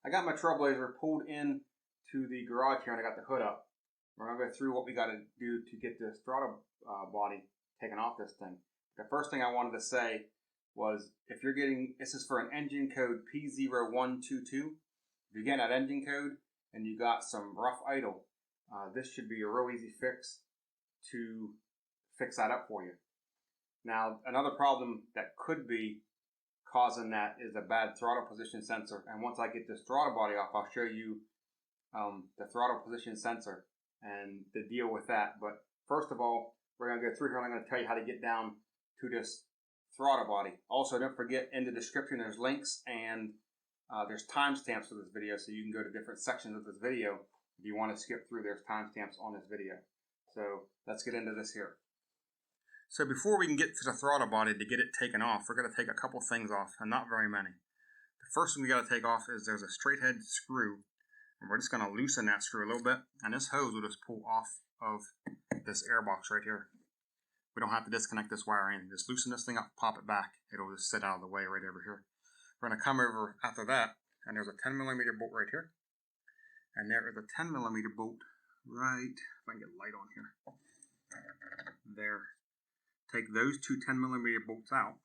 I got my trailblazer pulled in to the garage here and I got the hood up. We're going to go through what we got to do to get this throttle body taken off this thing. The first thing I wanted to say was if you're getting, this is for an engine code P0122. If you're getting that engine code and you got some rough idle, this should be a real easy fix to fix that up for you. Now, another problem that could be causing that is a bad throttle position sensor. And once I get this throttle body off, I'll show you the throttle position sensor and the deal with that. But first of all, we're going to go through here and I'm going to tell you how to get down to this throttle body. Also, don't forget, in the description there's links and there's timestamps for this video, so you can go to different sections of this video. If you want to skip through, there's timestamps on this video. So let's get into this here. So before we can get to the throttle body to get it taken off, we're going to take a couple things off, and not very many. The first thing we got to take off is there's a straight head screw, and we're just going to loosen that screw a little bit, and this hose will just pull off of this air box right here. We don't have to disconnect this wire or anything. Just loosen this thing up, pop it back. It'll just sit out of the way right over here. We're going to come over after that, and there's a 10mm bolt right here. And there is a 10mm bolt right, if I can get light on here. There. Take those two 10mm bolts out.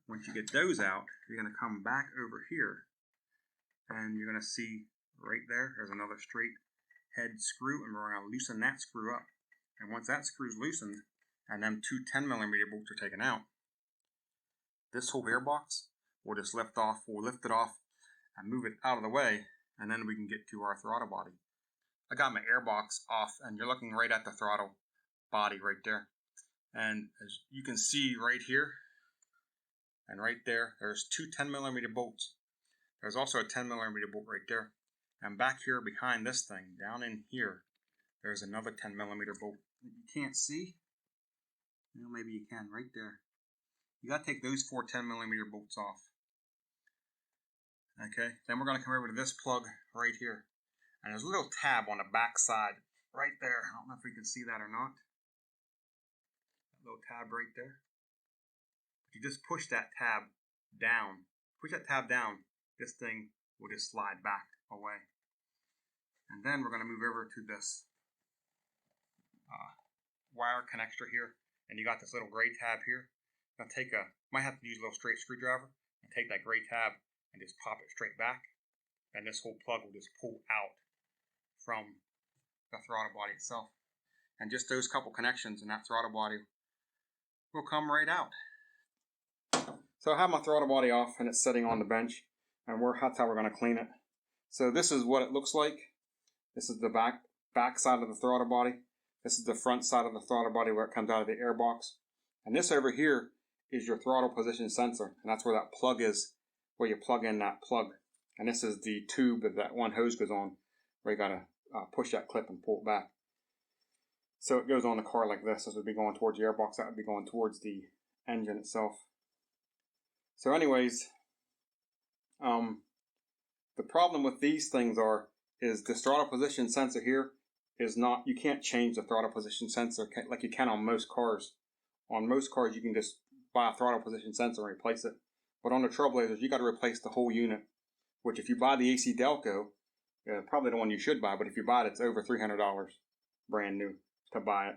Once you get those out, you're going to come back over here, and you're going to see right there's another straight head screw, and we're going to loosen that screw up. And once that screw's loosened, and them two 10mm bolts are taken out, this whole air box will just lift off. We'll lift it off and move it out of the way, and then we can get to our throttle body. I got my air box off, and you're looking right at the throttle body right there. And as you can see right here and right there, there's two 10mm bolts. There's also a 10mm bolt right there. And back here behind this thing, down in here, there's another 10mm bolt. You can't see? Well, maybe you can right there. You got to take those four 10mm bolts off. Okay, then we're going to come over to this plug right here. And there's a little tab on the back side right there. I don't know if we can see that or not. Little tab right there. If you just push that tab down, this thing will just slide back away. And then we're going to move over to this wire connector here, and you got this little gray tab here. Now might have to use a little straight screwdriver and take that gray tab and just pop it straight back, and this whole plug will just pull out from the throttle body itself. And just those couple connections in that throttle body will come right out. So I have my throttle body off and it's sitting on the bench, and that's how we're going to clean it. So this is what it looks like. This is the back side of the throttle body. This is the front side of the throttle body where it comes out of the air box. And this over here is your throttle position sensor, and that's where that plug is, where you plug in that plug. And this is the tube that one hose goes on, where you got to push that clip and pull it back. So it goes on the car like this. This would be going towards the airbox. That would be going towards the engine itself. So anyways, the problem with these things is the throttle position sensor here is not, you can't change the throttle position sensor like you can on most cars. On most cars you can just buy a throttle position sensor and replace it. But on the Trailblazers you got to replace the whole unit, which if you buy the AC Delco, probably the one you should buy, but if you buy it, it's over $300 brand new to buy it.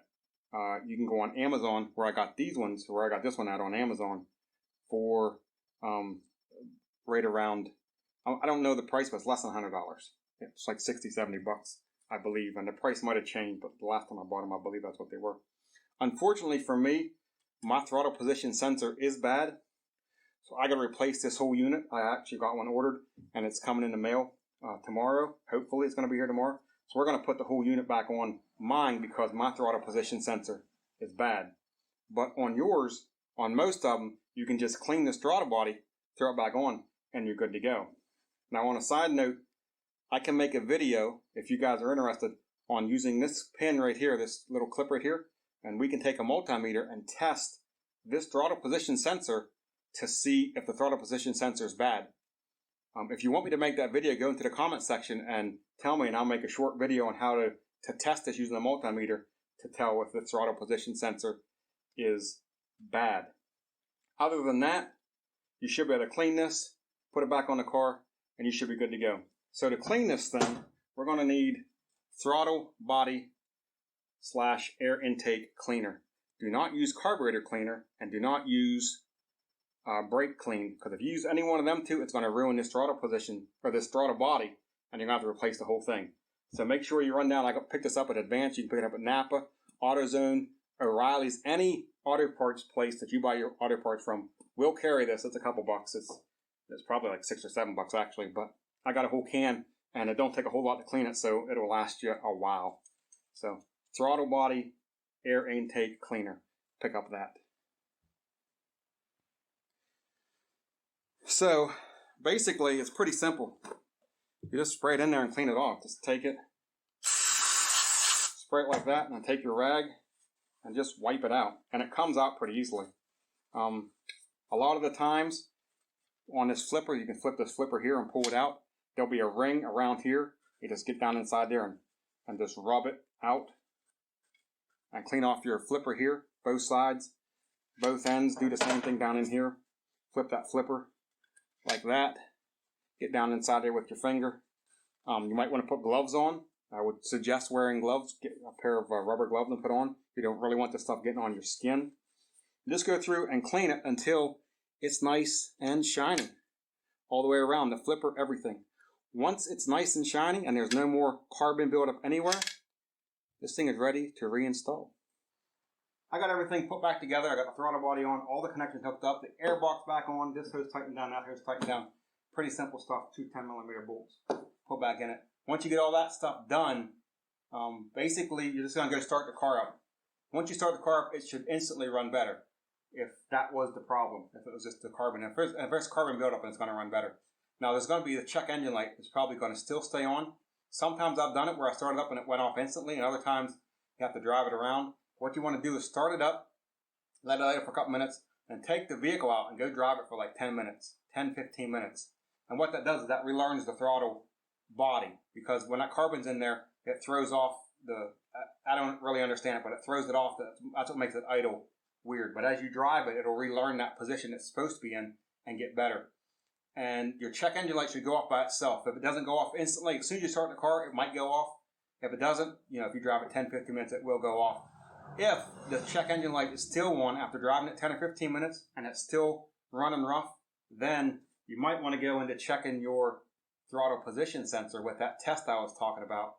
You can go on Amazon, where I got these ones, where I got this one out on Amazon for right around, I don't know the price, but it's less than $100. It's like 60, 70 bucks, I believe, and the price might have changed, but the last time I bought them, I believe that's what they were. Unfortunately for me, my throttle position sensor is bad, so I got to replace this whole unit. I actually got one ordered, and it's coming in the mail tomorrow. Hopefully it's going to be here tomorrow. So we're going to put the whole unit back on mine because my throttle position sensor is bad. But on yours, on most of them, you can just clean this throttle body, throw it back on, and you're good to go. Now on a side note, I can make a video, if you guys are interested, on using this pin right here, this little clip right here, and we can take a multimeter and test this throttle position sensor to see if the throttle position sensor is bad. If you want me to make that video, go into the comment section and tell me, and I'll make a short video on how to test this using a multimeter to tell if the throttle position sensor is bad. Other than that, you should be able to clean this, put it back on the car, and you should be good to go. So to clean this thing, we're going to need throttle body / air intake cleaner. Do not use carburetor cleaner, and do not use brake clean, because if you use any one of them two, it's going to ruin this throttle position, or this throttle body, and you're going to have to replace the whole thing. So make sure you run down. I picked this up at Advance. You can pick it up at Napa, AutoZone, O'Reilly's, any auto parts place that you buy your auto parts from will carry this. It's a couple bucks. It's probably like $6 or $7 actually, but I got a whole can, and it don't take a whole lot to clean it, so it'll last you a while. So throttle body air intake cleaner, pick up that. So basically it's pretty simple. You just spray it in there and clean it off. Just take it, spray it like that, and then take your rag and just wipe it out, and it comes out pretty easily. A lot of the times on this flipper, you can flip this flipper here and pull it out. There'll be a ring around here. You just get down inside there and just rub it out and clean off your flipper here, both sides, both ends. Do the same thing down in here. Flip that flipper like that. Get down inside there with your finger. You might want to put gloves on. I would suggest wearing gloves. Get a pair of rubber gloves and put on. You don't really want this stuff getting on your skin. Just go through and clean it until it's nice and shiny all the way around, the flipper, everything. Once it's nice and shiny and there's no more carbon buildup anywhere, this thing is ready to reinstall. I got everything put back together. I got the throttle body on, all the connections hooked up, the air box back on, this hose tightened down, that hose tightened down. Pretty simple stuff, 2 10mm bolts put back in it. Once you get all that stuff done, basically you're just going to go start the car up. Once you start the car up, it should instantly run better. If that was the problem, if it was just the carbon. If there's carbon buildup, and it's going to run better. Now there's going to be the check engine light. It's probably going to still stay on. Sometimes I've done it where I started up and it went off instantly, and other times you have to drive it around. What you want to do is start it up, let it lay for a couple minutes, and take the vehicle out and go drive it for like 10 minutes, 10-15 minutes. And what that does is that relearns the throttle body, because when that carbon's in there, it throws off I don't really understand it, but it throws it off. That's what makes it idle weird. But as you drive it, it'll relearn that position it's supposed to be in and get better. And your check engine light should go off by itself. If it doesn't go off instantly, as soon as you start the car, it might go off. If it doesn't, if you drive it 10-15 minutes, it will go off. If the check engine light is still on after driving it 10 or 15 minutes and it's still running rough, then you might want to go into checking your throttle position sensor with that test I was talking about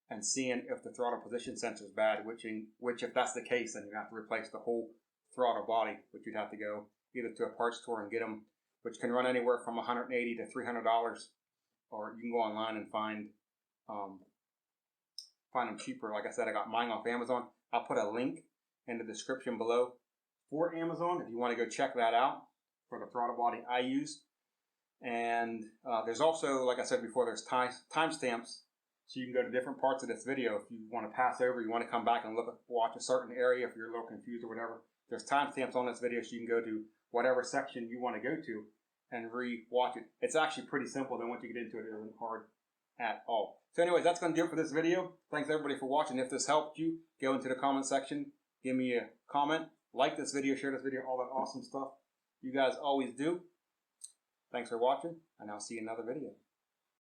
and seeing if the throttle position sensor is bad, which if that's the case, then you have to replace the whole throttle body, which you'd have to go either to a parts store and get them, which can run anywhere from $180 to $300, or you can go online and find them cheaper. Like I said, I got mine off Amazon. I'll put a link in the description below for Amazon if you want to go check that out for the throttle body I use. And there's also, like I said before, there's timestamps, so you can go to different parts of this video. If you want to pass over, you want to come back and watch a certain area if you're a little confused or whatever. There's timestamps on this video, so you can go to whatever section you want to go to and re-watch it. It's actually pretty simple. Then once you get into it, it isn't hard at all. So anyways, that's going to do it for this video. Thanks everybody for watching. If this helped you, go into the comment section, give me a comment, like this video, share this video, all that awesome stuff you guys always do. Thanks for watching, and I'll see you in another video.